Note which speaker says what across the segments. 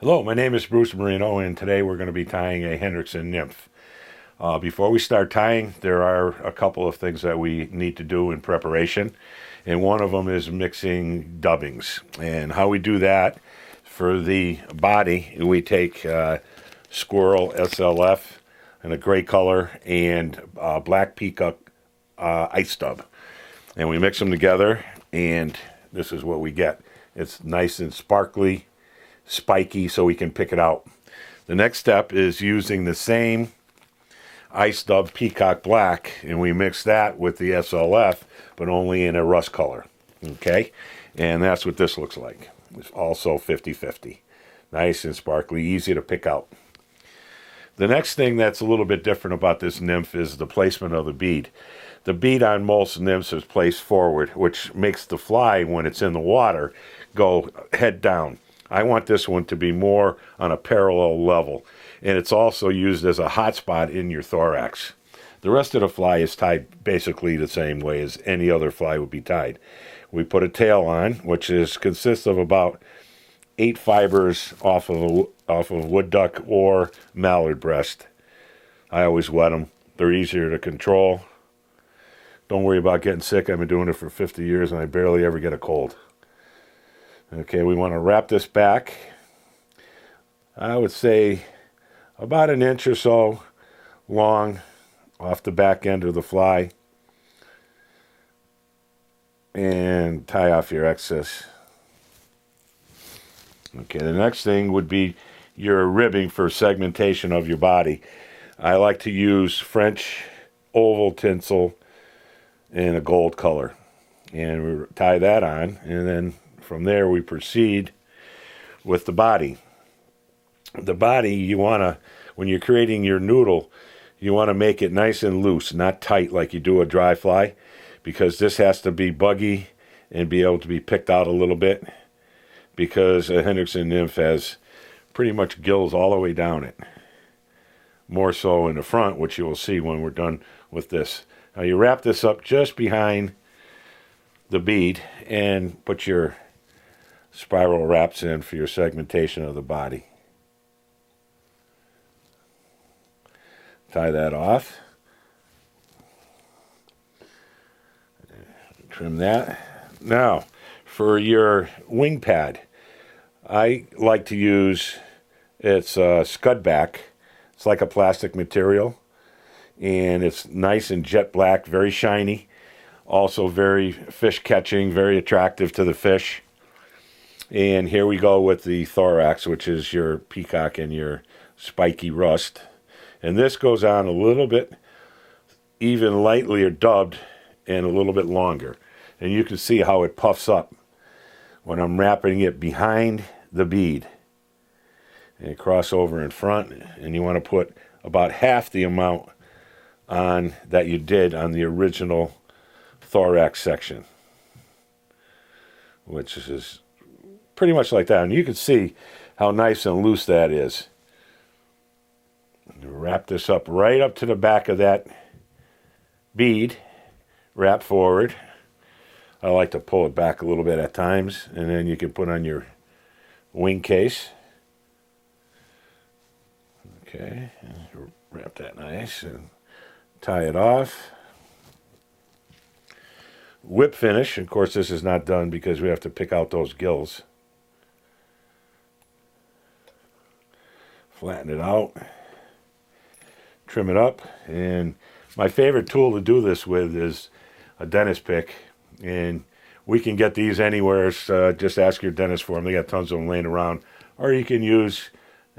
Speaker 1: Hello, my name is Bruce Marino, and today we're going to be tying a Hendrickson Nymph. Before we start tying, there are a couple of things that we need to do in preparation, and one of them is mixing dubbings. And how we do that, for the body, we take Squirrel SLF in a gray color and black peacock ice dub. And we mix them together, and this is what we get. It's nice and sparkly, spiky, so we can pick it out. The next step is using the same ice dub peacock black, and we mix that with the SLF, but only in a rust color. Okay, and that's what this looks like. It's also 50-50. Nice and sparkly, easy to pick out. The next thing that's a little bit different about this nymph is the placement of the bead. The bead on most nymphs is placed forward, which makes the fly, when it's in the water, go head down. I want this one to be more on a parallel level, and it's also used as a hot spot in your thorax. The rest of the fly is tied basically the same way as any other fly would be tied. We put a tail on, which consists of about 8 fibers off of wood duck or mallard breast. I always wet them. They're easier to control. Don't worry about getting sick. I've been doing it for 50 years, and I barely ever get a cold. Okay, we want to wrap this back, I would say about an inch or so long off the back end of the fly, and tie off your excess. Okay, the next thing would be your ribbing for segmentation of your body. I like to use French oval tinsel in a gold color, and we tie that on, and then from there we proceed with the body. The body, you want to, when you're creating your noodle, you want to make it nice and loose, not tight like you do a dry fly, because this has to be buggy and be able to be picked out a little bit, because a Hendrickson Nymph has pretty much gills all the way down it. More so in the front, which you will see when we're done with this. Now you wrap this up just behind the bead and put your spiral wraps in for your segmentation of the body. Tie that off. Trim that. Now, for your wing pad, I like to use, it's scud back. It's like a plastic material, and it's nice and jet black, very shiny. Also very fish catching, very attractive to the fish. And here we go with the thorax, which is your peacock and your spiky rust. And this goes on a little bit, even lightly or dubbed, and a little bit longer. And you can see how it puffs up when I'm wrapping it behind the bead. And cross over in front, and you want to put about half the amount on that you did on the original thorax section, which is pretty much like that. And you can see how nice and loose that is. Wrap this up right up to the back of that bead. Wrap forward. I like to pull it back a little bit at times, and then you can put on your wing case. Okay, wrap that nice and tie it off. Whip finish. Of course, this is not done because we have to pick out those gills. Flatten it out. Trim it up. And my favorite tool to do this with is a dentist pick. And we can get these anywhere. So just ask your dentist for them. They got tons of them laying around. Or you can use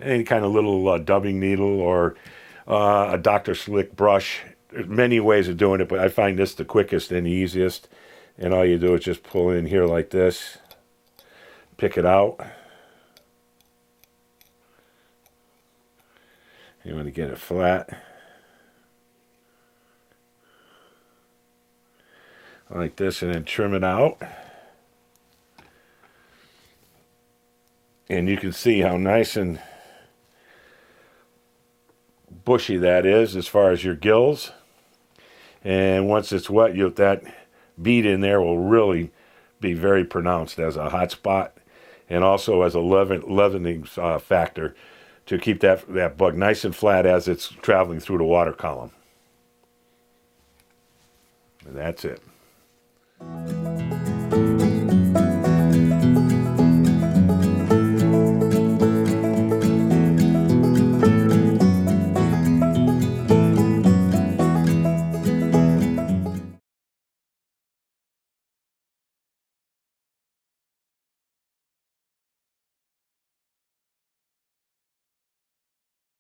Speaker 1: any kind of little dubbing needle or a Dr. Slick brush. There's many ways of doing it, but I find this the quickest and the easiest. And all you do is just pull in here like this, pick it out. You want to get it flat, like this, and then trim it out. And you can see how nice and bushy that is as far as your gills. And once it's wet, that bead in there will really be very pronounced as a hot spot. and also as a leavening factor to keep that bug nice and flat as it's traveling through the water column. And that's it.